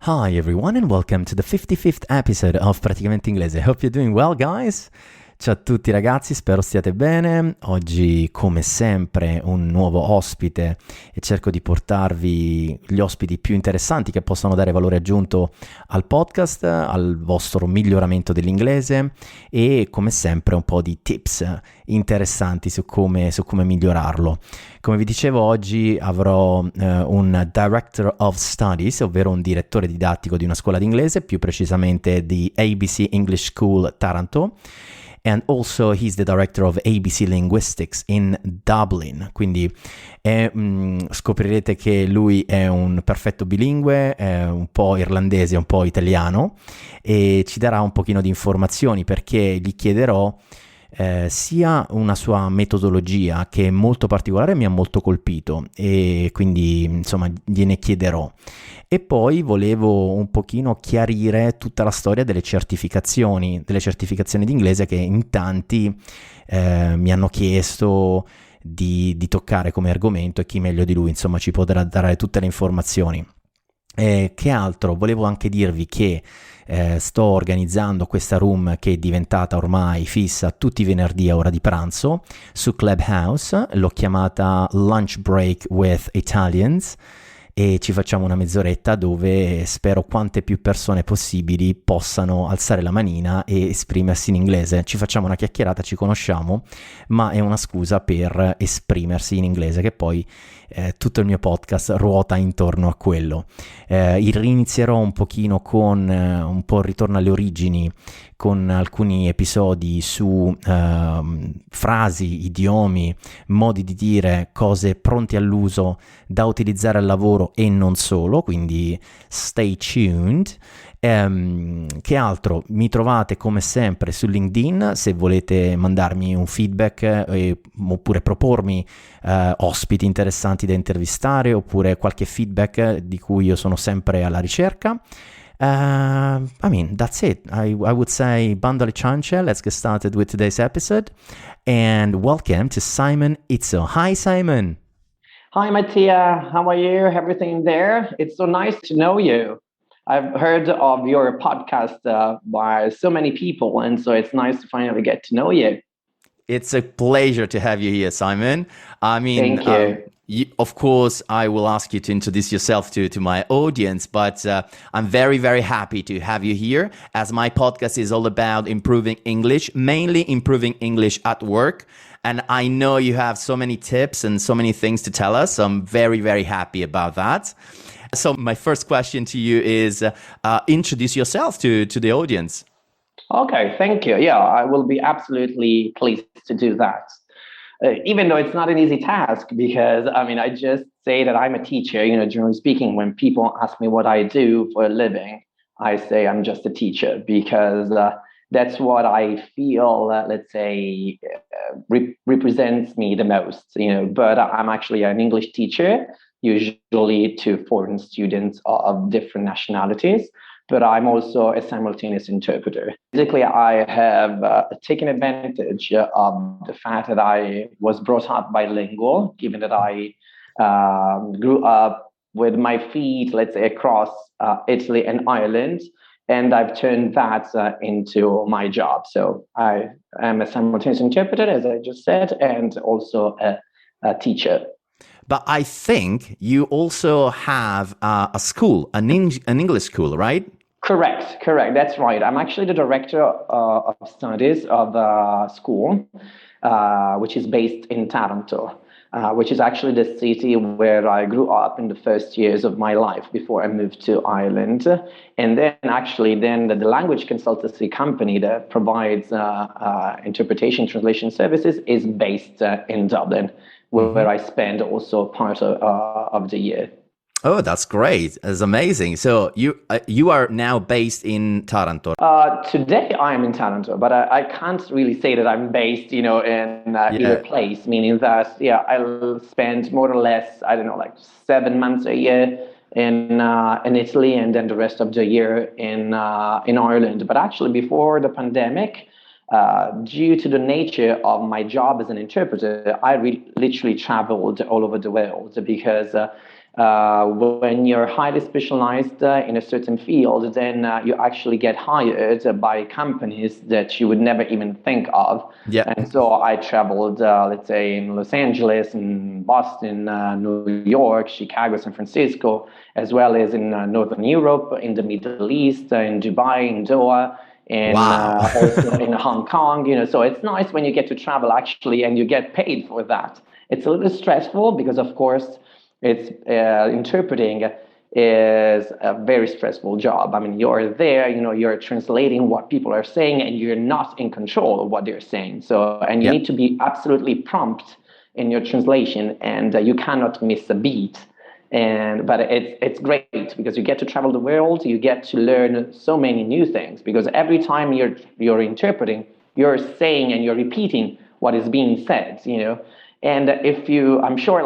Hi everyone and welcome to the 55th episode of Praticamente Inglese. Hope you're doing well, guys. Ciao a tutti ragazzi, spero stiate bene. Oggi come sempre un nuovo ospite e cerco di portarvi gli ospiti più interessanti che possano dare valore aggiunto al podcast, al vostro miglioramento dell'inglese e come sempre un po' di tips interessanti su come migliorarlo. Come vi dicevo, oggi avrò un Director of Studies, ovvero un direttore didattico di una scuola di inglese, più precisamente di ABC English School Taranto. And also he's the director of ABC Linguistics in Dublin, quindi scoprirete che lui è un perfetto bilingue, è un po' irlandese, un po' italiano, e ci darà un pochino di informazioni perché gli chiederò sia una sua metodologia che è molto particolare, mi ha molto colpito e quindi insomma gliene chiederò. E poi volevo un pochino chiarire tutta la storia delle certificazioni di inglese che in tanti mi hanno chiesto di toccare come argomento e chi meglio di lui insomma ci potrà dare tutte le informazioni. Che altro? Volevo anche dirvi che sto organizzando questa room che è diventata ormai fissa tutti i venerdì a ora di pranzo su Clubhouse, l'ho chiamata Lunch Break with Italians e ci facciamo una mezz'oretta dove spero quante più persone possibili possano alzare la manina e esprimersi in inglese. Ci facciamo una chiacchierata, ci conosciamo, ma è una scusa per esprimersi in inglese, che poi tutto il mio podcast ruota intorno a quello. Rinizierò un pochino con un po' il ritorno alle origini, con alcuni episodi su frasi, idiomi, modi di dire, cose pronti all'uso da utilizzare al lavoro e non solo, quindi stay tuned. Che altro? Mi trovate come sempre su LinkedIn se volete mandarmi un feedback oppure propormi ospiti interessanti da intervistare oppure qualche feedback di cui io sono sempre alla ricerca. That's it. I would say bando alle ciance. Let's get started with today's episode and welcome to Simon Izzo. Hi Simon. Hi Mattia, how are you? Everything there? It's so nice to know you. I've heard of your podcast by so many people, and so it's nice to finally get to know you. It's a pleasure to have you here, Simon. Thank you. Of course, I will ask you to introduce yourself to my audience, but I'm very, very happy to have you here as my podcast is all about improving English, mainly improving English at work. And I know you have so many tips and so many things to tell us. So I'm very, very happy about that. So my first question to you is introduce yourself to the audience. Okay, thank you. Yeah, I will be absolutely pleased to do that. Even though it's not an easy task, because I just say that I'm a teacher. Generally speaking, when people ask me what I do for a living, I say I'm just a teacher because that's what I feel, represents me the most. But I'm actually an English teacher, usually to foreign students of different nationalities. But I'm also a simultaneous interpreter. Basically, I have taken advantage of the fact that I was brought up bilingual, given that I grew up with my feet, let's say, across Italy and Ireland, and I've turned that into my job. So I am a simultaneous interpreter, as I just said, and also a teacher. But I think you also have a school, an English school, right? Correct. That's right. I'm actually the director of studies of the school, which is based in Taranto, which is actually the city where I grew up in the first years of my life before I moved to Ireland. And then the language consultancy company that provides interpretation translation services is based in Dublin, where I spend also part of the year. Oh, that's great. That's amazing. So you are now based in Taranto. Today I am in Taranto, but I can't really say that I'm based, in either place, meaning that, I'll spend more or less, 7 months a year in Italy and then the rest of the year in Ireland. But actually before the pandemic, due to the nature of my job as an interpreter, I literally traveled all over the world because When you're highly specialized in a certain field, then you actually get hired by companies that you would never even think of. Yeah. And so I traveled, let's say, in Los Angeles, in Boston, New York, Chicago, San Francisco, as well as in Northern Europe, in the Middle East, in Dubai, in Doha, and Wow. also in Hong Kong. So it's nice when you get to travel actually, and you get paid for that. It's a little stressful because, of course, it's interpreting is a very stressful job. I mean, you're there, you're translating what people are saying, and you're not in control of what they're saying. So, and you Yeah. need to be absolutely prompt in your translation, and you cannot miss a beat. But it's great because you get to travel the world, you get to learn so many new things, because every time you're interpreting, you're saying and you're repeating what is being said. And I'm sure,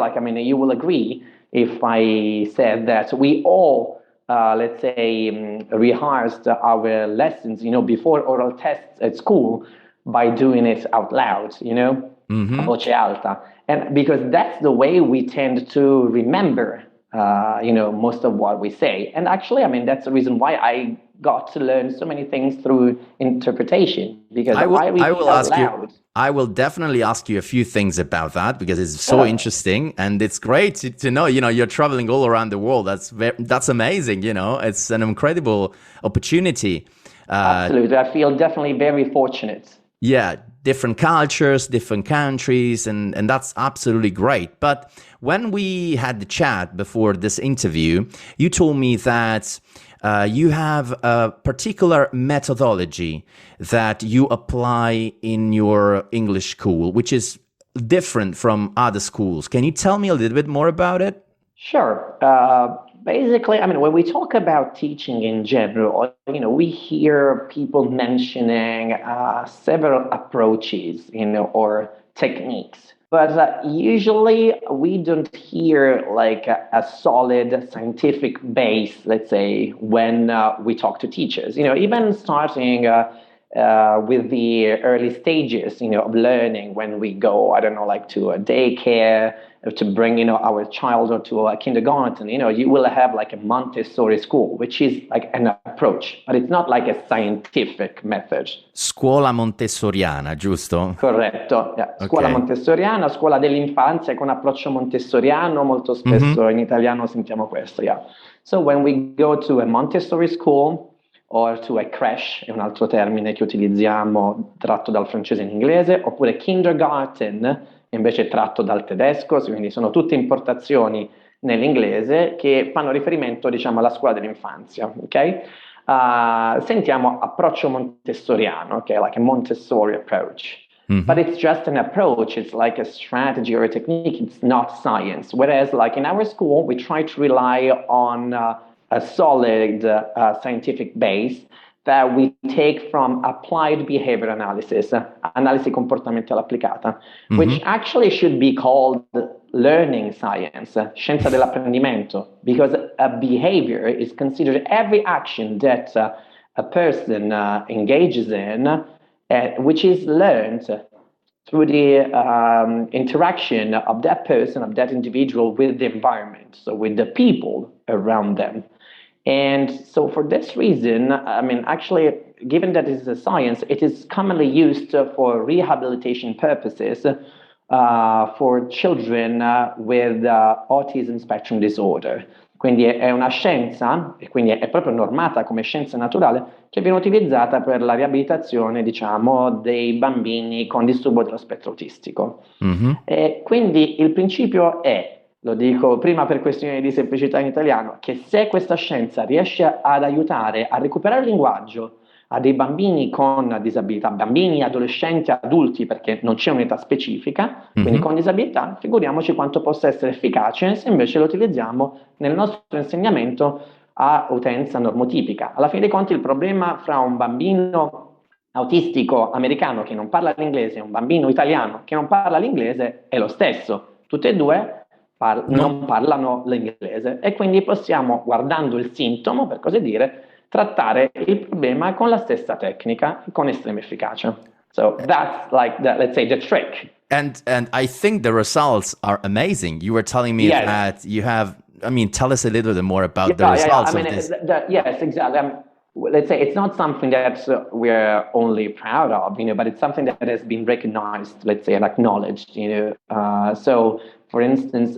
you will agree if I said that we all, let's say, rehearsed our lessons, before oral tests at school by doing it out loud, a voce alta. And because that's the way we tend to remember, most of what we say. And actually, that's the reason why I got to learn so many things through interpretation, because I read out loud. I will definitely ask you a few things about that, because it's so interesting, and it's great to know, you're traveling all around the world. That's amazing. It's an incredible opportunity. Absolutely. I feel definitely very fortunate. Yeah, different cultures, different countries, and that's absolutely great. But when we had the chat before this interview, you told me that you have a particular methodology that you apply in your English school, which is different from other schools. Can you tell me a little bit more about it? Sure. Basically, when we talk about teaching in general, we hear people mentioning several approaches, or techniques. But usually we don't hear like a solid scientific base, let's say, when we talk to teachers. Even starting with the early stages, of learning, when we go, I don't know, like to a daycare, to bring, our child or to a kindergarten, you will have like a Montessori school, which is like an approach, but it's not like a scientific method. Scuola montessoriana, giusto? Corretto. Yeah. Scuola Okay. montessoriana, scuola dell'infanzia con approccio montessoriano, molto spesso in italiano sentiamo questo. Yeah. So when we go to a Montessori school, or to a creche, è un altro termine che utilizziamo tratto dal francese in inglese, oppure kindergarten, invece tratto dal tedesco, quindi sono tutte importazioni nell'inglese che fanno riferimento, diciamo, alla scuola dell'infanzia, ok? Sentiamo approccio montessoriano, okay, like a Montessori approach. But it's just an approach. It's like a strategy or a technique. It's not science. Whereas, like in our school, we try to rely on a solid scientific base that we take from applied behavior analysis, analisi comportamentale applicata, which actually should be called learning science, scienza dell'apprendimento, because a behavior is considered every action that a person engages in, which is learned through the interaction of that person, of that individual with the environment, so with the people around them. And so for this reason, actually, given that it is a science, it is commonly used for rehabilitation purposes for children with autism spectrum disorder. Quindi è una scienza, e quindi è proprio normata come scienza naturale, che viene utilizzata per la riabilitazione, diciamo, dei bambini con disturbo dello spettro autistico. E quindi il principio è, lo dico prima per questioni di semplicità in italiano, che se questa scienza riesce ad aiutare a recuperare il linguaggio a dei bambini con disabilità, bambini, adolescenti, adulti, perché non c'è un'età specifica, quindi con disabilità, figuriamoci quanto possa essere efficace se invece lo utilizziamo nel nostro insegnamento a utenza normotipica. Alla fine dei conti il problema fra un bambino autistico americano che non parla l'inglese e un bambino italiano che non parla l'inglese è lo stesso. Tutte e due non parlano l'inglese, e quindi possiamo, guardando il sintomo, per così dire, trattare il problema con la stessa tecnica, con estrema efficacia. So that's like let's say the trick. And I think the results are amazing. You were telling me that you have I mean, tell us a little bit more about the Yeah, results I mean, of this. yes, exactly. Let's say it's not something that we're only proud of, but it's something that has been recognized, let's say, and acknowledged, So, for instance,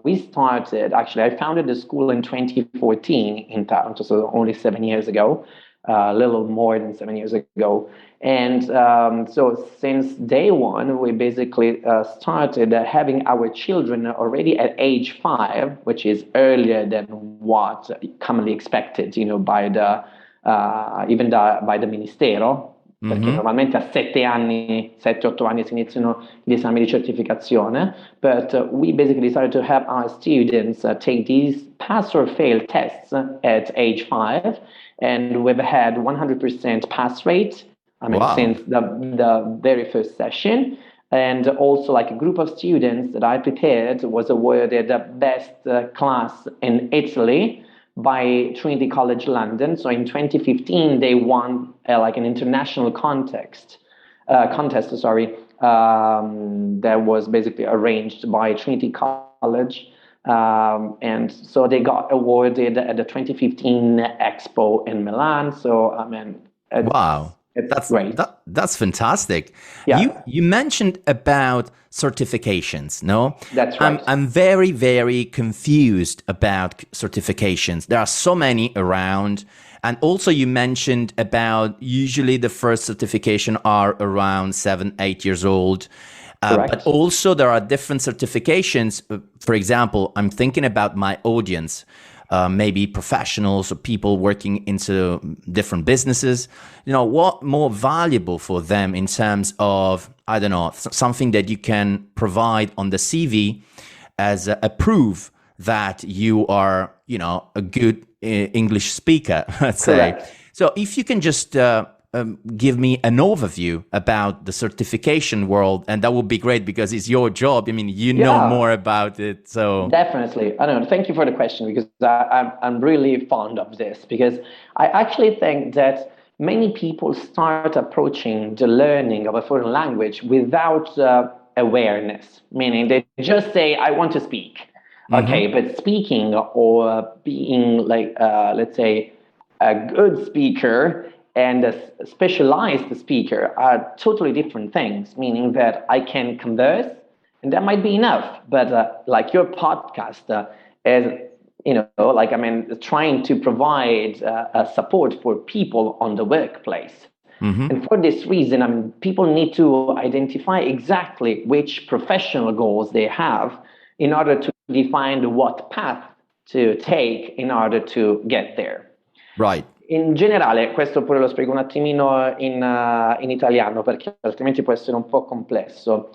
we started, actually, I founded the school in 2014 in Taranto, so only 7 years ago, a little more than 7 years ago. And so since day one, we basically started having our children already at age 5, which is earlier than what commonly expected, by the by the Ministero, perché normalmente a 7-8 anni si iniziano gli esami di certificazione, but we basically decided to have our students take these pass or fail tests at age 5, and we've had 100% pass rate, Wow. since the very first session. And also, like, a group of students that I prepared was awarded the best class in Italy by Trinity College London. So in 2015, they won like an international contest, that was basically arranged by Trinity College. And so they got awarded at the 2015 Expo in Milan. So, Wow. it's great. That's fantastic. Yeah. You mentioned about certifications, no? That's right. I'm very, very confused about certifications. There are so many around. And also you mentioned about usually the first certification are around 7-8 years old. But also there are different certifications. For example, I'm thinking about my audience. Maybe professionals or people working into different businesses, what more valuable for them in terms of, I don't know, something that you can provide on the CV as a proof that you are, a good English speaker, let's say. Correct. So if you can just give me an overview about the certification world, and that would be great because it's your job. I mean, you know more about it. So definitely. I don't know. Thank you for the question, because I'm really fond of this, because I actually think that many people start approaching the learning of a foreign language without awareness, meaning they just say, I want to speak. Okay, but speaking or being like, let's say, a good speaker and a specialized speaker are totally different things, meaning that I can converse and that might be enough. But like your podcast is, trying to provide a support for people on the workplace. And for this reason, people need to identify exactly which professional goals they have in order to define what path to take in order to get there. Right. In generale, questo pure lo spiego un attimino in italiano, perché altrimenti può essere un po' complesso.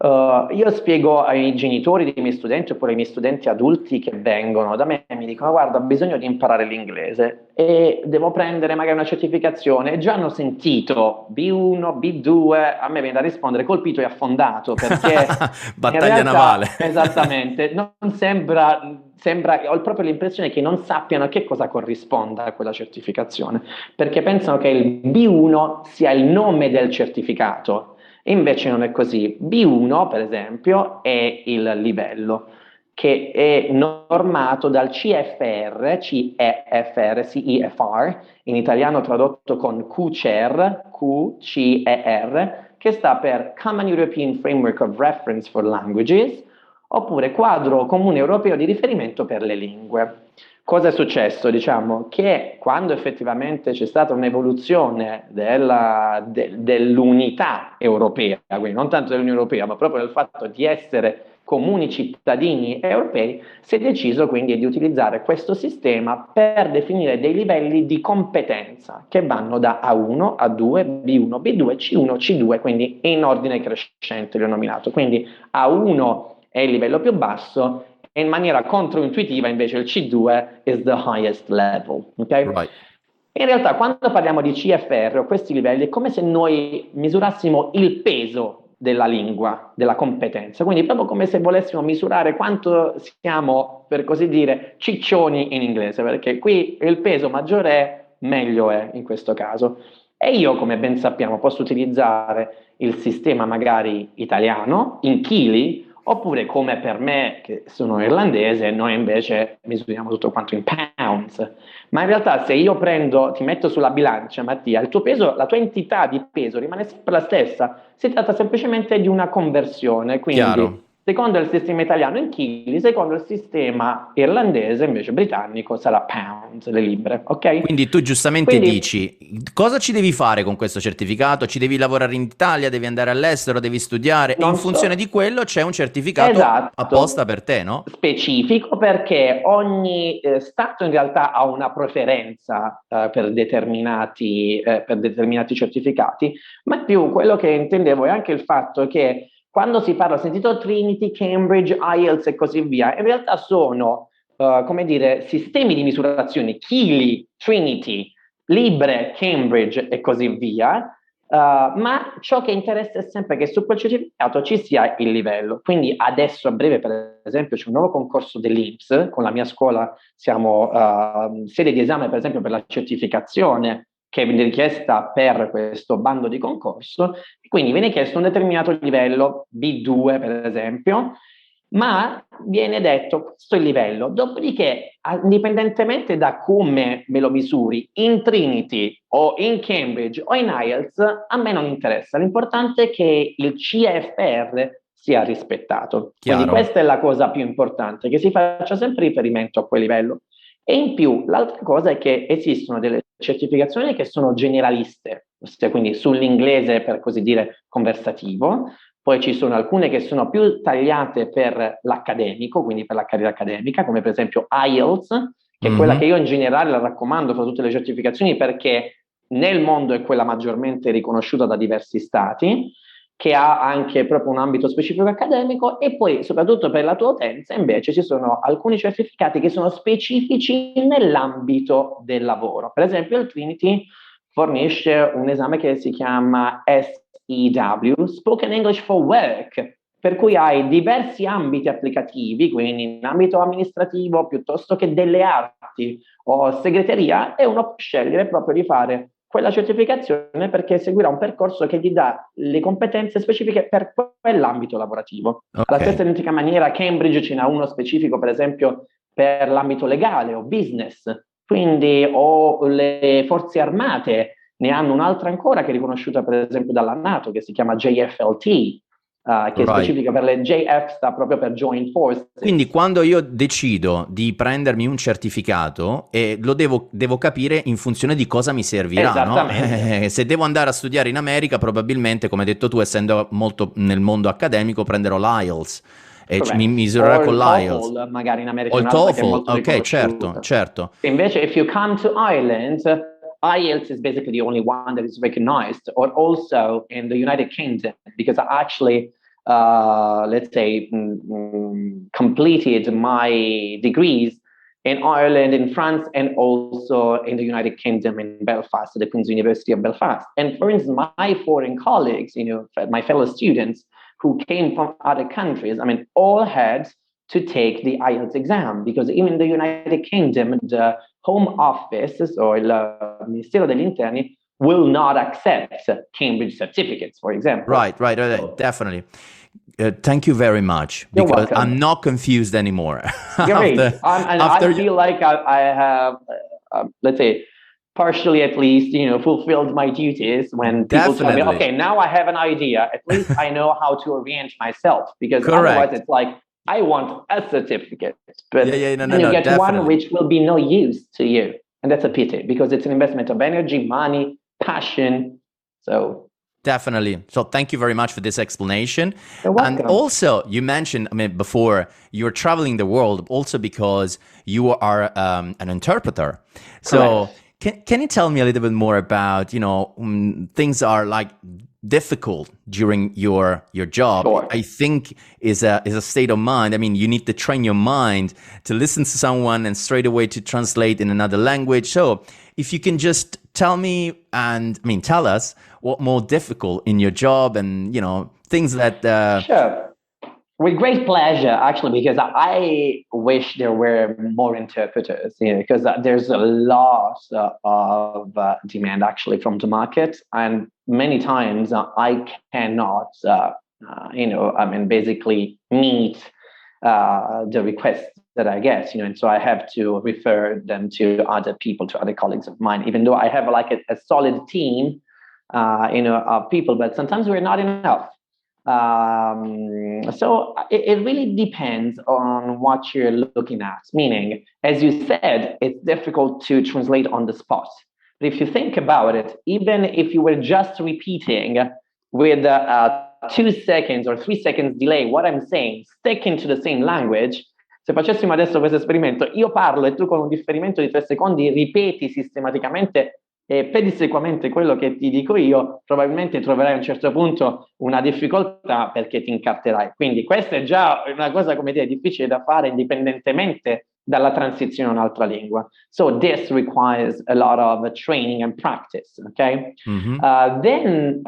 Io spiego ai genitori dei miei studenti oppure ai miei studenti adulti che vengono da me e mi dicono: guarda, ho bisogno di imparare l'inglese e devo prendere magari una certificazione, e già hanno sentito B1, B2, a me viene da rispondere colpito e affondato, perché battaglia navale. Esattamente, non sembra, ho proprio l'impressione che non sappiano a che cosa corrisponda quella certificazione, perché pensano che il B1 sia il nome del certificato. E invece non è così. B1, per esempio, è il livello che è normato dal CFR, CIFR, in italiano tradotto con QCER, che sta per Common European Framework of Reference for Languages, oppure Quadro Comune Europeo di Riferimento per le Lingue. Cosa è successo? Diciamo che quando effettivamente c'è stata un'evoluzione dell'unità europea, quindi non tanto dell'Unione Europea, ma proprio del fatto di essere comuni cittadini europei, si è deciso quindi di utilizzare questo sistema per definire dei livelli di competenza che vanno da A1, A2, B1, B2, C1, C2, quindi in ordine crescente li ho nominato. Quindi A1 è il livello più basso, e in maniera controintuitiva invece il C2 is the highest level. Okay? Right. In realtà, quando parliamo di CFR o questi livelli, è come se noi misurassimo il peso della lingua, della competenza, quindi proprio come se volessimo misurare quanto siamo, per così dire, ciccioni in inglese, perché qui il peso maggiore è, meglio è in questo caso. E io, come ben sappiamo, posso utilizzare il sistema magari italiano in chili, Oppure come per me, che sono irlandese, noi invece misuriamo tutto quanto in pounds. Ma in realtà se io ti metto sulla bilancia, Mattia, il tuo peso, la tua entità di peso rimane sempre la stessa. Si tratta semplicemente di una conversione, quindi Chiaro. secondo il sistema italiano in chili, secondo il sistema irlandese, invece britannico, sarà pounds, le libbre, ok? Quindi tu giustamente Quindi dici, cosa ci devi fare con questo certificato? Ci devi lavorare in Italia, devi andare all'estero, devi studiare e in non funzione so. di quello c'è un certificato apposta Esatto, per te, no? specifico perché ogni Stato in realtà ha una preferenza per determinati certificati, ma più quello che intendevo è anche il fatto che quando si parla, ho sentito Trinity, Cambridge, IELTS e così via, in realtà sono, come dire, sistemi di misurazione, chili, Trinity, libre, Cambridge e così via. Ma ciò che interessa è sempre che su quel certificato ci sia il livello. Quindi adesso a breve, per esempio, c'è un nuovo concorso dell'INPS, con la mia scuola siamo sede di esame, per esempio, per la certificazione che viene richiesta per questo bando di concorso, e quindi viene chiesto un determinato livello, B2 per esempio, ma viene detto questo è il livello, dopodiché indipendentemente da come me lo misuri, in Trinity o in Cambridge o in IELTS, a me non interessa, l'importante è che il CFR sia rispettato, quindi Chiaro. questa è la cosa più importante, che si faccia sempre riferimento a quel livello. E in più l'altra cosa è che esistono delle certificazioni che sono generaliste, ossia quindi sull'inglese per così dire conversativo, poi ci sono alcune che sono più tagliate per l'accademico, quindi per la carriera accademica, come per esempio IELTS, che è quella che Mhm. io in generale la raccomando fra tutte le certificazioni perché nel mondo è quella maggiormente riconosciuta da diversi stati, che ha anche proprio un ambito specifico accademico, e poi soprattutto per la tua utenza invece ci sono alcuni certificati che sono specifici nell'ambito del lavoro. Per esempio il Trinity fornisce un esame che si chiama SEW, Spoken English for Work, per cui hai diversi ambiti applicativi, quindi in ambito amministrativo piuttosto che delle arti o segreteria, e uno può scegliere proprio di fare quella certificazione perché seguirà un percorso che gli dà le competenze specifiche per quell'ambito lavorativo. Alla Ok. stessa identica maniera Cambridge ce n'ha uno specifico, per esempio, per l'ambito legale o business, quindi o le forze armate ne hanno un'altra ancora che è riconosciuta per esempio dalla NATO, che si chiama JFLT, che è Right. specifica per le JF, sta proprio per Joint Quindi Forces. quando io decido di prendermi un certificato, lo devo capire in funzione di cosa mi servirà, no? Esattamente. Se devo andare a studiare in America, probabilmente, come hai detto tu, essendo molto nel mondo accademico, prenderò l'IELTS e mi Correct. misurerò O con il l'IELTS. TOEFL, magari in America O è il un'altra che è TOEFL, molto ok, certo, riconosciuta. certo. Invece, if you come to Ireland, IELTS is basically the only one that is recognized, or also in the United Kingdom, because I actually, let's say, completed my degrees in Ireland, in France, and also in the United Kingdom in Belfast, at the Queen's University of Belfast. And for instance, my foreign colleagues, my fellow students who came from other countries, I mean, all had to take the IELTS exam because even in the United Kingdom, the Home Office, so il Ministero degli Interni, will not accept Cambridge certificates, for example. Right, definitely. Thank you very much You're because welcome. I'm not confused anymore Great. after And after I you. feel like I have, let's say, partially at least, fulfilled my duties when people tell me, Definitely okay, now I have an idea. At least I know how to orient myself because otherwise correct. it's like, I want a certificate, Yeah, but yeah, no, no, then you no, get one definitely. which will be no use to you. And that's a pity because it's an investment of energy, money, passion. So Definitely. So thank you very much for this explanation. you're And welcome. also, you mentioned, I mean, before you're traveling the world also because you are an interpreter. Correct. So can you tell me a little bit more about, things are like difficult during your job? Sure. I think is a state of mind. I mean, you need to train your mind to listen to someone and straight away to translate in another language. So if you can just tell us what more difficult in your job and things that Sure. With great pleasure, actually, because I wish there were more interpreters, because there's a lot of demand actually from the market, and many times I cannot basically meet the requests that I get, and so I have to refer them to other people, to other colleagues of mine, even though I have like a solid team, of people, but sometimes we're not enough. So it really depends on what you're looking at. Meaning, as you said, it's difficult to translate on the spot. But if you think about it, even if you were just repeating with 2 seconds or 3 seconds delay what I'm saying, sticking to the same language, se facessimo adesso questo esperimento, io parlo e tu con un differimento di 3 secondi ripeti sistematicamente e pedissequamente quello che ti dico io, probabilmente troverai a un certo punto una difficoltà perché ti incarterai. Quindi questa è già una cosa, come dire, difficile da fare indipendentemente dalla transizione a un'altra lingua. So this requires a lot of training and practice, okay? Mm-hmm. Then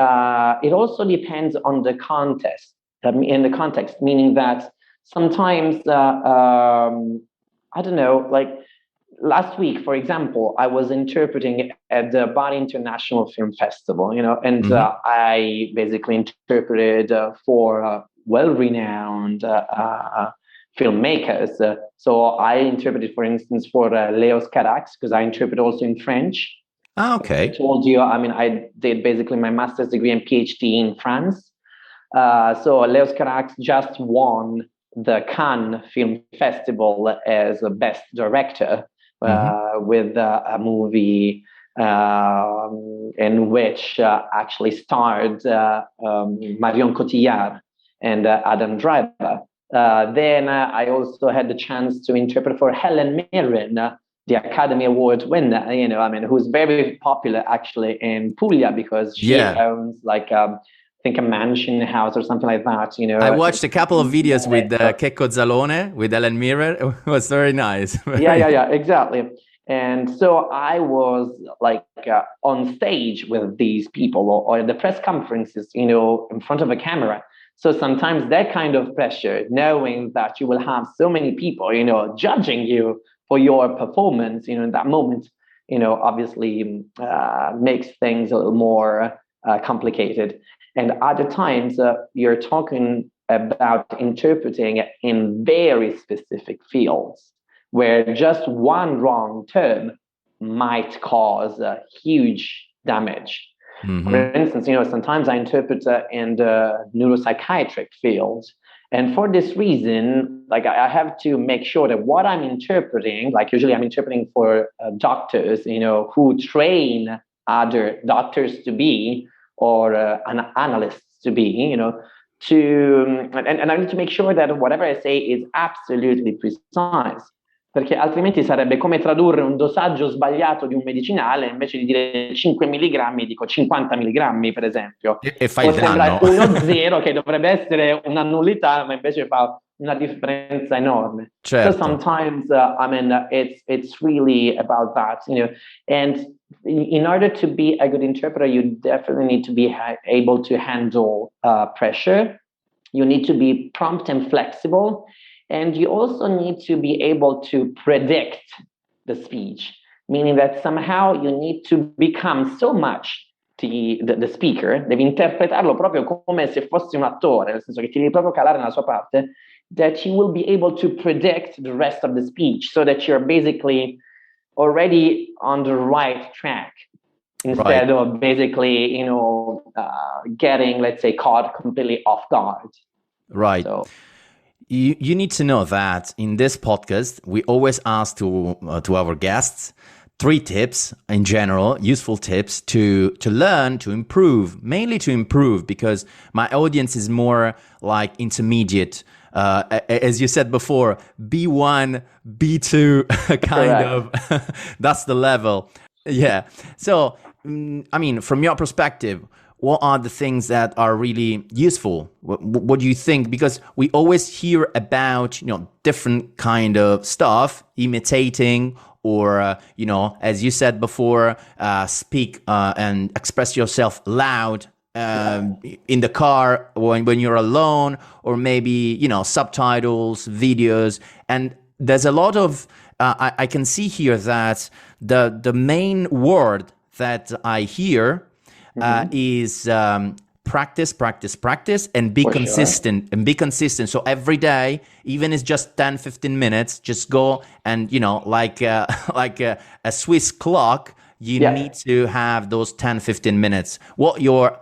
it also depends on the context, meaning that sometimes, I don't know, like last week, for example, I was interpreting at the Bari International Film Festival, and I basically interpreted for well-renowned filmmakers. So I interpreted, for instance, for Leo Carax, because I interpret also in French. Ah, okay. I told you, I did basically my master's degree and PhD in France. So Leo Carax just won the Cannes Film Festival as a best director with a movie in which actually starred Marion Cotillard and Adam Driver. Then I also had the chance to interpret for Helen Mirren, the Academy Award winner, who's very popular actually in Puglia because she owns like I think a mansion house or something like that. I watched a couple of videos with Checco Zalone, with Helen Mirren. It was very nice. Yeah, exactly. And so I was like on stage with these people or in the press conferences, in front of a camera. So sometimes that kind of pressure, knowing that you will have so many people, judging you for your performance, in that moment, obviously makes things a little more complicated. And other times you're talking about interpreting in very specific fields where just one wrong term might cause huge damage. Mm-hmm. For instance, sometimes I interpret in the neuropsychiatric field. And for this reason, like I have to make sure that what I'm interpreting, like usually I'm interpreting for doctors, who train other doctors to be, or analysts to be, and I need to make sure that whatever I say is absolutely precise. Perché altrimenti sarebbe come tradurre un dosaggio sbagliato di un medicinale, invece di dire 5 milligrammi dico 50 milligrammi, per esempio. E fai il danno. Sembra 1-0 che dovrebbe essere una nullità, ma invece fa una differenza enorme. Certo. So sometimes, it's really about that, and in order to be a good interpreter, you definitely need to be able to handle pressure. You need to be prompt and flexible. And you also need to be able to predict the speech, meaning that somehow you need to become so much the speaker, devi interpretarlo proprio come se fossi un attore, nel senso che ti devi proprio calare nella sua parte, that you will be able to predict the rest of the speech so that you're basically already on the right track instead of basically, getting, let's say, caught completely off guard. Right. So, You need to know that in this podcast, we always ask to our guests 3 tips in general, useful tips to learn, to improve, mainly to improve, because my audience is more like intermediate. As you said before, B1, B2 kind of, that's the level. Yeah. So, from your perspective, what are the things that are really useful? What do you think? Because we always hear about, different kind of stuff, imitating or, as you said before, speak and express yourself loud in the car when you're alone, or maybe, subtitles, videos. And there's a lot of, I can see here that the main word that I hear is practice, practice, practice, and be For consistent, and be consistent. So every day, even if it's just 10, 15 minutes, just go and, like a Swiss clock, you need to have those 10, 15 minutes. What your,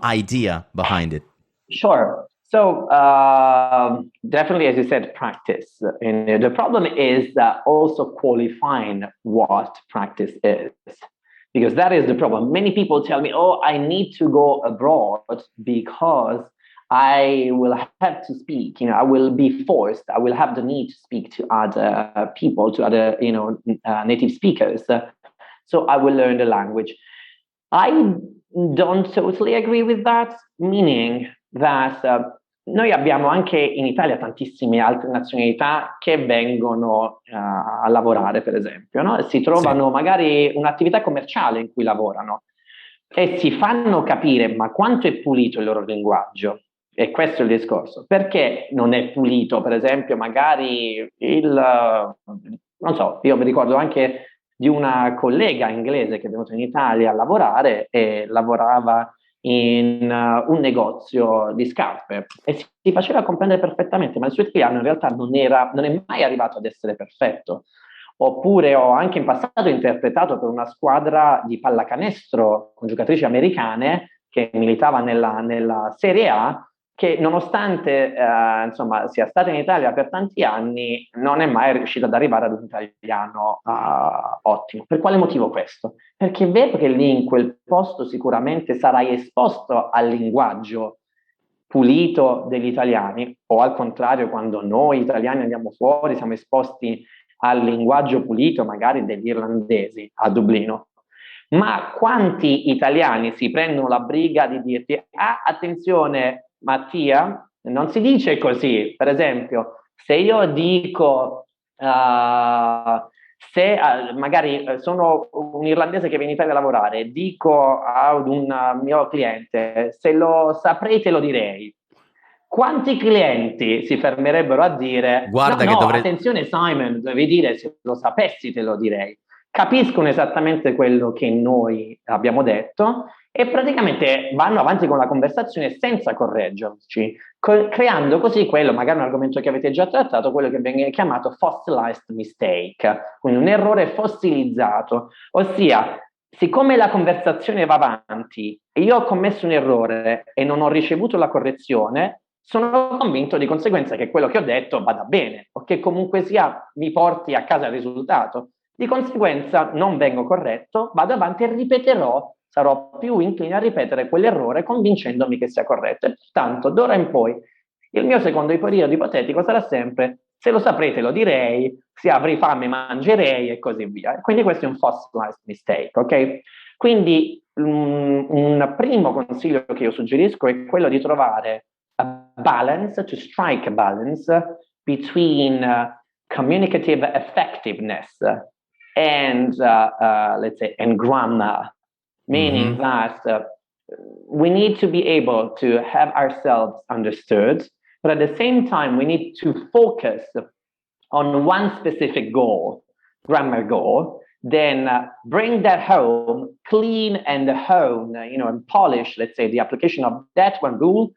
idea behind it? Sure. So definitely, as you said, practice. And the problem is also qualifying what practice is. Because that is the problem. Many people tell me, oh, I need to go abroad because I will have to speak. I will be forced. I will have the need to speak to other people, to other, native speakers. So I will learn the language. I don't totally agree with that, meaning that noi abbiamo anche in Italia tantissime altre nazionalità che vengono a lavorare, per esempio, no? Si trovano magari un'attività commerciale in cui lavorano e si fanno capire ma quanto è pulito il loro linguaggio. E questo è il discorso. Perché non è pulito, per esempio, magari non so, io mi ricordo anche di una collega inglese che è venuta in Italia a lavorare e lavorava in un negozio di scarpe e si faceva comprendere perfettamente, ma il suo italiano in realtà non è mai arrivato ad essere perfetto. Oppure ho anche in passato interpretato per una squadra di pallacanestro con giocatrici americane che militava nella Serie A, che nonostante sia stata in Italia per tanti anni, non è mai riuscita ad arrivare ad un italiano ottimo. Per quale motivo questo? Perché è vero che lì in quel posto sicuramente sarai esposto al linguaggio pulito degli italiani, o al contrario, quando noi italiani andiamo fuori siamo esposti al linguaggio pulito magari degli irlandesi a Dublino. Ma quanti italiani si prendono la briga di dirti attenzione Mattia, non si dice così. Per esempio, se io dico magari sono un irlandese che viene in Italia a lavorare, dico ad un mio cliente, se lo saprei te lo direi. Quanti clienti si fermerebbero a dire guarda attenzione Simon, devi dire se lo sapessi te lo direi. Capiscono esattamente quello che noi abbiamo detto e praticamente vanno avanti con la conversazione senza correggerci, creando così quello, magari un argomento che avete già trattato, quello che viene chiamato fossilized mistake, quindi un errore fossilizzato, ossia siccome la conversazione va avanti e io ho commesso un errore e non ho ricevuto la correzione, sono convinto di conseguenza che quello che ho detto vada bene o che comunque sia mi porti a casa il risultato. Di conseguenza non vengo corretto, vado avanti e ripeterò, sarò più incline a ripetere quell'errore convincendomi che sia corretto. E pertanto, d'ora in poi, il mio secondo periodo ipotetico sarà sempre se lo saprete lo direi, se avrei fame mangerei e così via. Quindi questo è un fossilized mistake, ok? Quindi un primo consiglio che io suggerisco è quello di trovare a balance, to strike a balance between communicative effectiveness and let's say and grammar, meaning that we need to be able to have ourselves understood, but at the same time we need to focus on one specific goal, grammar goal, then bring that home, clean and hone, and polish, let's say, the application of that one rule,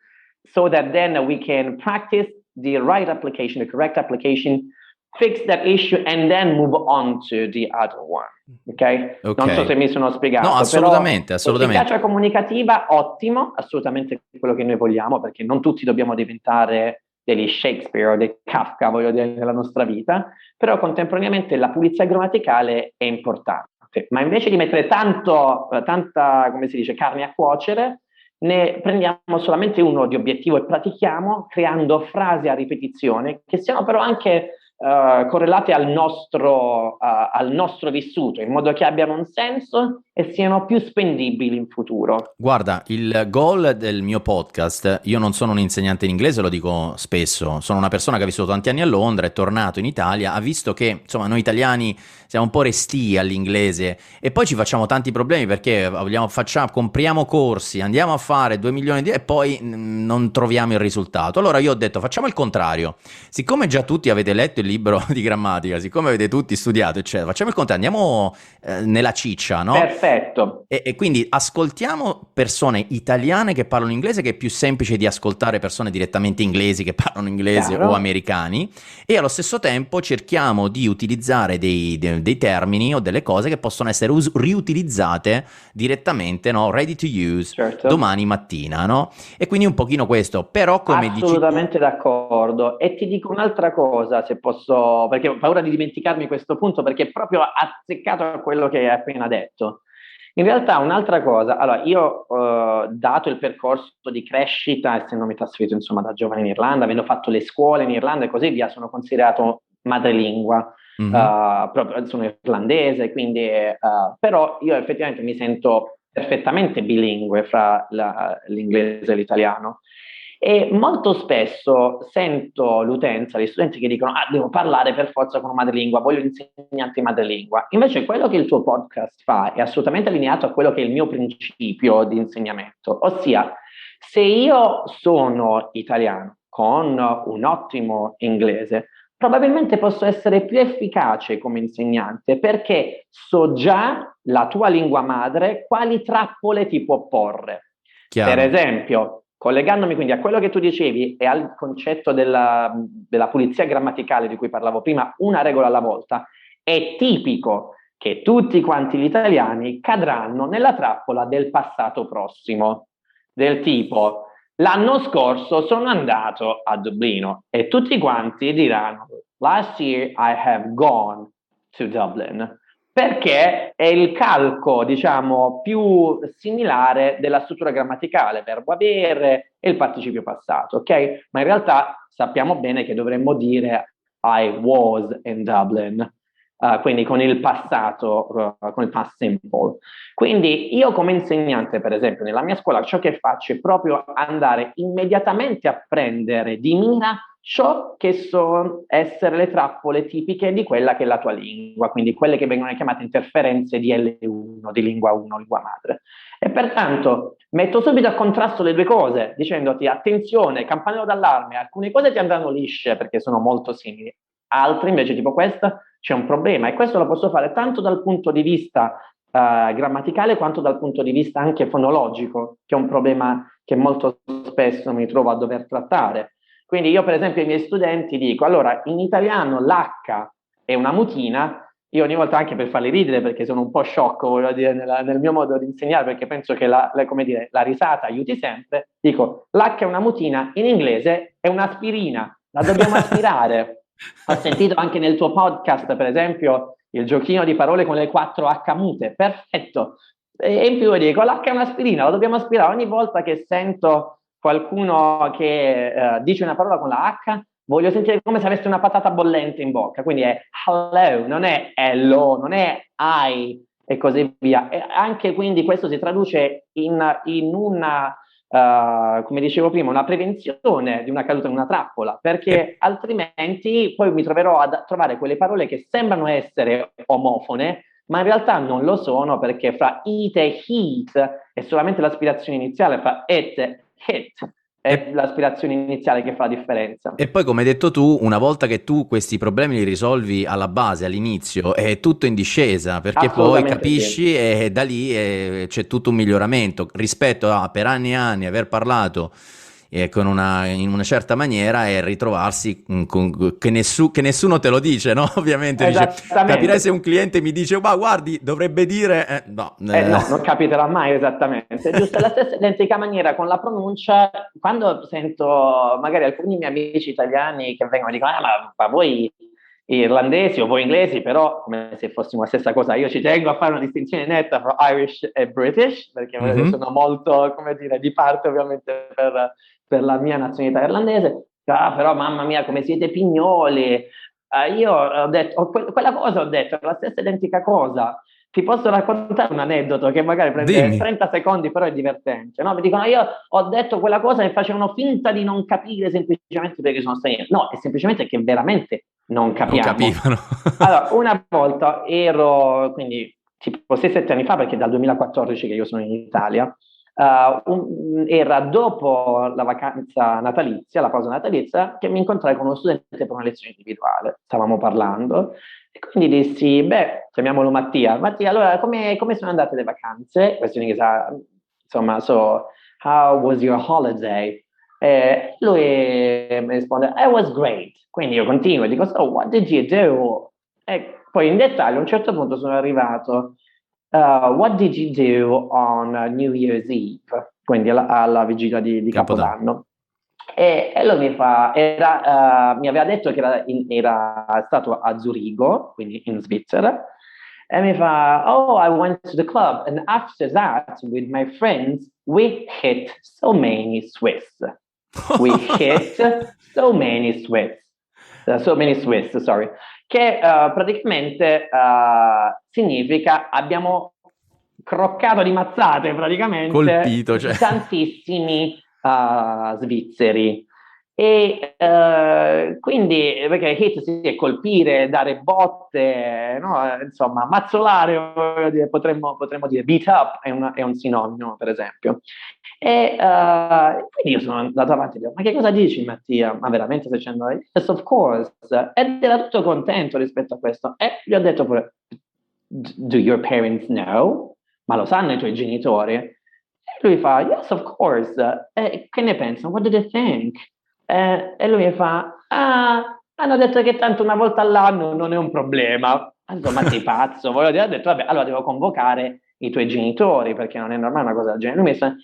so that then we can practice the right application, the correct application, fix that issue and then move on to the other one. Ok? Non so se mi sono spiegato. No, assolutamente. Efficacia comunicativa, ottimo, assolutamente quello che noi vogliamo, perché non tutti dobbiamo diventare degli Shakespeare o dei Kafka, voglio dire, nella nostra vita, però contemporaneamente la pulizia grammaticale è importante. Ma invece di mettere tanta, come si dice, carne a cuocere, ne prendiamo solamente uno di obiettivo e pratichiamo creando frasi a ripetizione che siano però anche correlate al nostro vissuto, in modo che abbiano un senso e siano più spendibili in futuro. Guarda, il goal del mio podcast, io non sono un insegnante in inglese, lo dico spesso, sono una persona che ha vissuto tanti anni a Londra, è tornato in Italia, ha visto che, insomma, noi italiani siamo un po' restii all'inglese e poi ci facciamo tanti problemi perché compriamo corsi, andiamo a fare 2 milioni e poi non troviamo il risultato. Allora io ho detto, facciamo il contrario. Siccome già tutti avete letto il libro di grammatica, siccome avete tutti studiato, eccetera, facciamo il contrario, andiamo nella ciccia, no? Perfetto. E quindi ascoltiamo persone italiane che parlano inglese, che è più semplice di ascoltare persone direttamente inglesi che parlano inglese o Chiaro. americani, e allo stesso tempo cerchiamo di utilizzare dei termini o delle cose che possono essere riutilizzate direttamente, no? Ready to use Certo. domani mattina, no? E quindi un pochino questo, però come dici tu... Assolutamente d'accordo. E ti dico un'altra cosa, se posso, perché ho paura di dimenticarmi questo punto, perché è proprio azzeccato a quello che hai appena detto. In realtà un'altra cosa, allora io dato il percorso di crescita, essendomi trasferito insomma da giovane in Irlanda, avendo fatto le scuole in Irlanda e così via, sono considerato madrelingua. Proprio, sono irlandese, quindi però io effettivamente mi sento perfettamente bilingue fra l'inglese e l'italiano. E molto spesso sento l'utenza, gli studenti che dicono: ah, devo parlare per forza con un madrelingua, voglio l'insegnante madrelingua. Invece quello che il tuo podcast fa è assolutamente allineato a quello che è il mio principio di insegnamento, ossia se io sono italiano con un ottimo inglese, probabilmente posso essere più efficace come insegnante perché so già la tua lingua madre, quali trappole ti può porre. Chiaro. Per esempio, collegandomi quindi a quello che tu dicevi e al concetto della pulizia grammaticale di cui parlavo prima, una regola alla volta, è tipico che tutti quanti gli italiani cadranno nella trappola del passato prossimo, del tipo: l'anno scorso sono andato a Dublino, e tutti quanti diranno: last year I have gone to Dublin, perché è il calco, diciamo, più similare della struttura grammaticale, verbo avere e il participio passato, ok? Ma in realtà sappiamo bene che dovremmo dire I was in Dublin, quindi con il passato, con il past simple. Quindi io come insegnante, per esempio, nella mia scuola, ciò che faccio è proprio andare immediatamente a prendere di mira ciò che sono essere le trappole tipiche di quella che è la tua lingua, quindi quelle che vengono chiamate interferenze di L1, di lingua 1, lingua madre. E pertanto metto subito a contrasto le due cose, dicendoti: attenzione, campanello d'allarme, alcune cose ti andranno lisce perché sono molto simili, altre invece, tipo questa, c'è un problema, e questo lo posso fare tanto dal punto di vista grammaticale quanto dal punto di vista anche fonologico, che è un problema che molto spesso mi trovo a dover trattare. Quindi io per esempio ai miei studenti dico: allora, in italiano l'H è una mutina. Io ogni volta, anche per farli ridere, perché sono un po' sciocco, voglio dire, nel mio modo di insegnare, perché penso che come dire, la risata aiuti sempre, dico: l'H è una mutina, in inglese è un'aspirina, la dobbiamo aspirare. Ho sentito anche nel tuo podcast, per esempio, il giochino di parole con le 4 H mute, perfetto. E in più dico: l'H è un'aspirina, la dobbiamo aspirare. Ogni volta che sento qualcuno che dice una parola con la H, voglio sentire come se avesse una patata bollente in bocca. Quindi è hello, non è hello, non è I, e così via. E anche quindi questo si traduce in una, come dicevo prima, una prevenzione di una caduta in una trappola, perché altrimenti poi mi troverò a trovare quelle parole che sembrano essere omofone, ma in realtà non lo sono, perché fra it e heat è solamente l'aspirazione iniziale, fra it e hit è l'aspirazione iniziale che fa la differenza. E poi, come hai detto tu, una volta che tu questi problemi li risolvi alla base, all'inizio, è tutto in discesa, perché poi capisci Sì. e da lì c'è tutto un miglioramento rispetto a per anni e anni aver parlato in una certa maniera e ritrovarsi che nessuno te lo dice, no? Ovviamente dice, capirai se un cliente mi dice: ma guardi, dovrebbe dire no. No, non capiterà mai esattamente. Giusto, alla stessa identica maniera con la pronuncia, quando sento magari alcuni miei amici italiani che vengono e dicono: ma voi irlandesi o voi inglesi, però come se fossimo la stessa cosa. Io ci tengo a fare una distinzione netta tra Irish e British, perché sono molto, come dire, di parte ovviamente per la mia nazionalità irlandese. Però mamma mia, come siete pignoli. Io ho detto, quella cosa ho detto, è la stessa identica cosa. Ti posso raccontare un aneddoto che magari prende Dimmi. 30 secondi, però è divertente, no? Mi dicono: io ho detto quella cosa e facevano finta di non capire semplicemente perché sono stranieri. No, è semplicemente che veramente non capiamo. Non capivano. Allora, una volta quindi tipo 6-7 anni fa, perché è dal 2014 che io sono in Italia, era dopo la vacanza natalizia, la pausa natalizia, che mi incontrai con uno studente per una lezione individuale. Stavamo parlando e quindi dissi, beh, chiamiamolo Mattia. Mattia, allora, come sono andate le vacanze? Questo in inglese, insomma, so, how was your holiday? Lui mi risponde, it was great. Quindi io continuo e dico, so, what did you do? E poi in dettaglio a un certo punto sono arrivato, what did you do on New Year's Eve? Quindi alla vigilia di Capodanno. Capodanno. E lui mi aveva detto che era stato a Zurigo, quindi in Svizzera, e mi fa, oh, I went to the club, and after that, with my friends, we hit so many Swiss. We hit so many Swiss. So many Swiss, sorry. Che praticamente significa abbiamo croccato di mazzate praticamente Colpito, cioè. tantissimi svizzeri. E quindi, perché hit sì, è colpire, dare botte, no? Insomma, mazzolare, potremmo dire beat up è un sinonimo, per esempio. E quindi io sono andato avanti e dico, ma che cosa dici Mattia? Ma veramente stai dicendo? Yes, of course. Ed era tutto contento rispetto a questo. E gli ho detto pure, do your parents know? Ma lo sanno i tuoi genitori? E lui fa, yes, of course. Che ne pensano? What do they think? E lui mi fa, hanno detto che tanto una volta all'anno non è un problema. Insomma, sei pazzo. Voglio dire, ho detto, vabbè, allora devo convocare i tuoi genitori, perché non è normale una cosa del genere. Lui mi fa,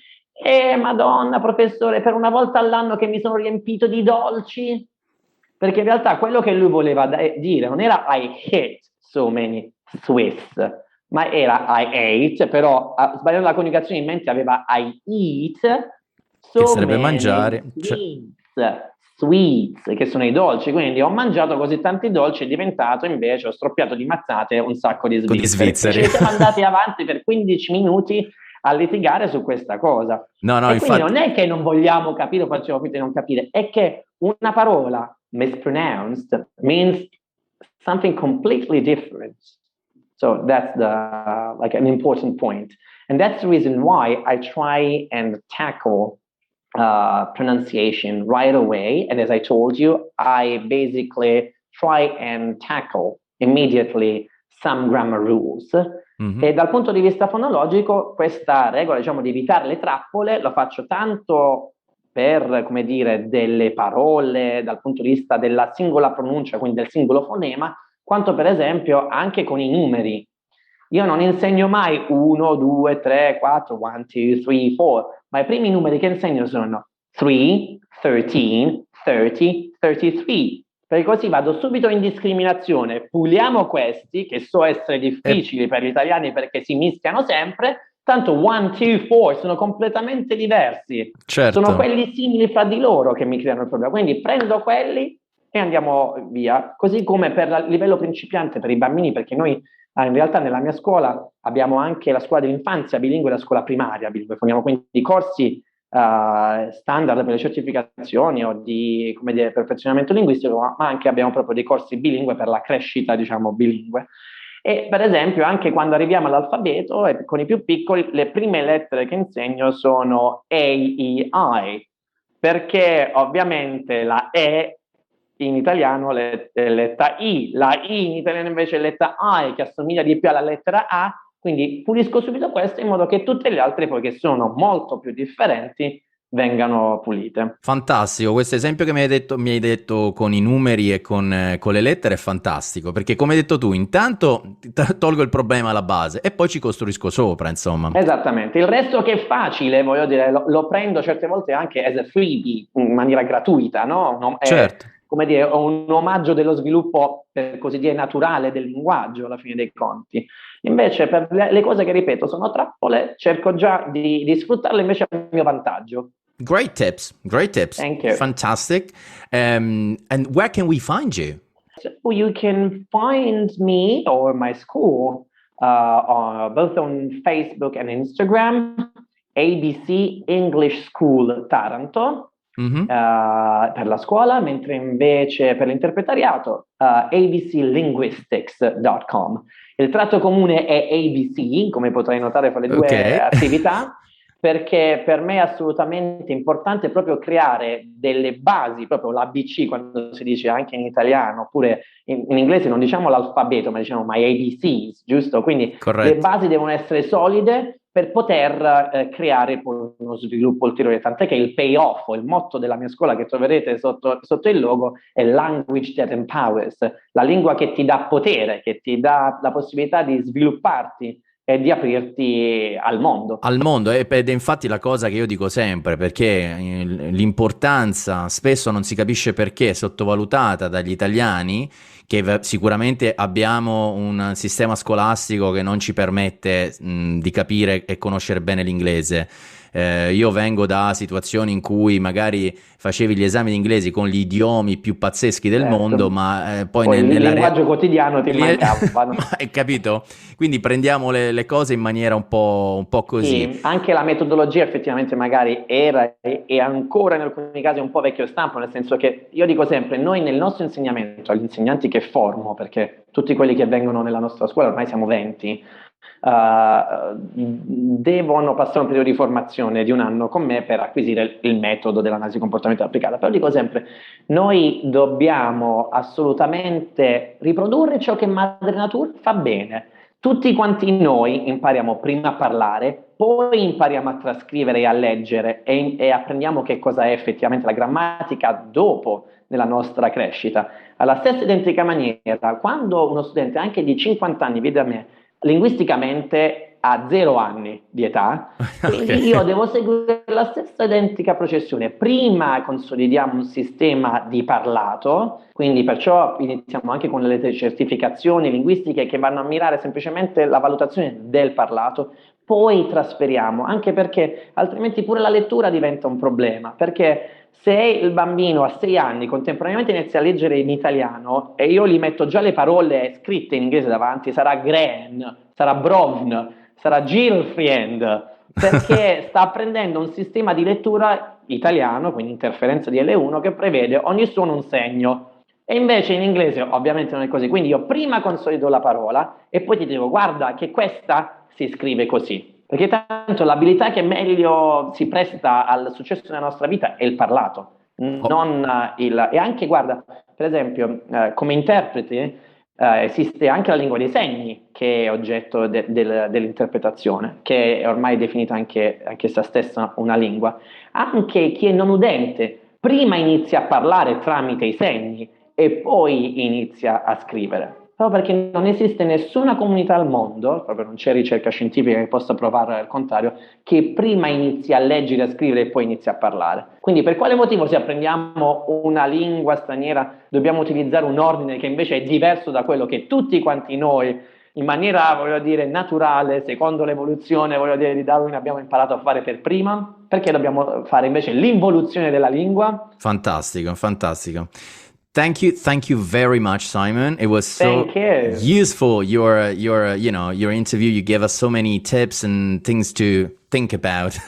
Madonna, professore, per una volta all'anno che mi sono riempito di dolci? Perché in realtà quello che lui voleva dire non era I hate so many Swiss, ma era I ate, però sbagliando la coniugazione in mente aveva I eat so Che sarebbe many mangiare. sweets, che sono i dolci, quindi ho mangiato così tanti dolci, è diventato invece, ho stroppiato di mazzate un sacco di Con gli svizzeri. svizzeri. Ci siamo andati avanti per 15 minuti a litigare su questa cosa. No, E quindi infatti. non è che non vogliamo capire o facciamo finta di non capire, è che una parola mispronounced means something completely different. So that's like an important point. And that's the reason why I try and tackle pronunciation right away. And as I told you, I basically try and tackle immediately some grammar rules. Mm-hmm. E dal punto di vista fonologico, questa regola, diciamo, di evitare le trappole, lo faccio tanto per, come dire, delle parole dal punto di vista della singola pronuncia, quindi del singolo fonema, quanto per esempio anche con i numeri. Io non insegno mai 1, 2, 3, 4, 1, 2, 3, 4, ma i primi numeri che insegno sono 3, 13, 30, 33, perché così vado subito in discriminazione, puliamo questi, che so essere difficili per gli italiani perché si mischiano sempre, tanto 1, 2, 4 sono completamente diversi, certo. Sono quelli simili fra di loro che mi creano il problema, quindi prendo quelli e andiamo via, così come per il livello principiante per i bambini, perché noi in realtà nella mia scuola abbiamo anche la scuola dell'infanzia bilingue e la scuola primaria bilingue, forniamo quindi corsi standard per le certificazioni o di, come dire, perfezionamento linguistico, ma anche abbiamo proprio dei corsi bilingue per la crescita, diciamo, bilingue. E per esempio anche quando arriviamo all'alfabeto, con i più piccoli, le prime lettere che insegno sono A, E, I, perché ovviamente la E in italiano è letta I, la I in italiano invece è letta I, che assomiglia di più alla lettera A, quindi pulisco subito questo in modo che tutte le altre, poi che sono molto più differenti, vengano pulite. Fantastico, questo esempio che mi hai detto con i numeri e con le lettere è fantastico, perché come hai detto tu, intanto tolgo il problema alla base e poi ci costruisco sopra, insomma. Esattamente, il resto che è facile, voglio dire, lo prendo certe volte anche as a freebie, in maniera gratuita, no? Certo. Come dire, un omaggio dello sviluppo, per così dire, naturale del linguaggio, alla fine dei conti. Invece, per le cose che, ripeto, sono trappole, cerco già di sfruttarle invece a mio vantaggio. Great tips. Thank you. Fantastic. And where can we find you? So you can find me or my school both on Facebook and Instagram, ABC English School Taranto. Mm-hmm. Per la scuola, mentre invece per l'interpretariato ABC Linguistics.com. Il tratto comune è ABC, come potrai notare fra le due attività, perché per me è assolutamente importante proprio creare delle basi, proprio l'ABC, quando si dice anche in italiano, oppure in inglese non diciamo l'alfabeto, ma diciamo my ABCs, giusto? Quindi le Corretto. basi devono essere solide per poter creare poi uno sviluppo ulteriore, tant'è che il payoff, il motto della mia scuola che troverete sotto il logo è Language that Empowers, la lingua che ti dà potere, che ti dà la possibilità di svilupparti e di aprirti al mondo. Al mondo, ed è infatti la cosa che io dico sempre, perché l'importanza spesso non si capisce perché è sottovalutata dagli italiani, che sicuramente abbiamo un sistema scolastico che non ci permette di capire e conoscere bene l'inglese. Io vengo da situazioni in cui magari facevi gli esami di inglese con gli idiomi più pazzeschi del Certo. mondo, ma poi Il nella linguaggio quotidiano ti mancava, no? Hai capito? Quindi prendiamo le cose in maniera un po' così. Sì, anche la metodologia effettivamente magari era e ancora in alcuni casi un po' vecchio stampo, nel senso che io dico sempre, noi nel nostro insegnamento, agli insegnanti che formo, perché tutti quelli che vengono nella nostra scuola, ormai siamo 20, devono passare un periodo di formazione di un anno con me per acquisire il metodo dell'analisi comportamentale applicata. Però dico sempre, noi dobbiamo assolutamente riprodurre ciò che Madre Natura fa bene. Tutti quanti noi impariamo prima a parlare, poi impariamo a trascrivere e a leggere e apprendiamo che cosa è effettivamente la grammatica dopo nella nostra crescita. Alla stessa identica maniera, quando uno studente anche di 50 anni viene da me, linguisticamente ha 0 anni di età, quindi Ok. io devo seguire la stessa identica processione. Prima consolidiamo un sistema di parlato, quindi perciò iniziamo anche con le certificazioni linguistiche che vanno a mirare semplicemente la valutazione del parlato, poi trasferiamo, anche perché altrimenti pure la lettura diventa un problema, perché se il bambino a 6 anni contemporaneamente inizia a leggere in italiano e io gli metto già le parole scritte in inglese davanti, sarà Gran, sarà Brovn, sarà girlfriend, perché sta apprendendo un sistema di lettura italiano, quindi interferenza di L1, che prevede ogni suono un segno. E invece in inglese ovviamente non è così, quindi io prima consolido la parola e poi ti dico guarda che questa si scrive così. Perché tanto l'abilità che meglio si presta al successo della nostra vita è il parlato, Oh, non il... E anche, guarda, per esempio, come interprete esiste anche la lingua dei segni che è oggetto dell'interpretazione, che è ormai definita anche essa stessa una lingua. Anche chi è non udente prima inizia a parlare tramite i segni e poi inizia a scrivere. Proprio perché non esiste nessuna comunità al mondo, proprio non c'è ricerca scientifica che possa provare al contrario, che prima inizia a leggere, a scrivere e poi inizia a parlare. Quindi per quale motivo se apprendiamo una lingua straniera dobbiamo utilizzare un ordine che invece è diverso da quello che tutti quanti noi, in maniera, voglio dire, naturale, secondo l'evoluzione, voglio dire, di Darwin abbiamo imparato a fare per prima? Perché dobbiamo fare invece l'involuzione della lingua? fantastico, fantastico. Thank you very much, Simon. It was so Thank you. useful. Your interview. You gave us so many tips and things to think about.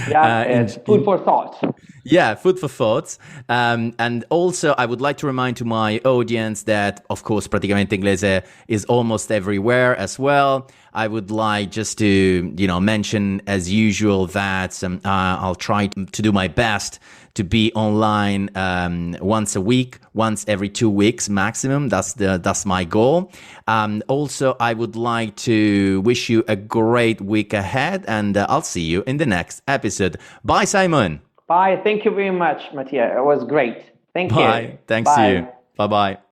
Yeah, In, it's food for thought. yeah, food for thoughts. And also, I would like to remind to my audience that, of course, Praticamente Inglese is almost everywhere as well. I would like just to, mention as usual that I'll try to do my best to be online once a week, once every 2 weeks maximum. That's my goal. Also, I would like to wish you a great week ahead, and I'll see you in the next episode. Bye, Simon. Bye. Thank you very much, Mattia. It was great. Thank you. Bye. Thanks to you. Bye. Bye bye.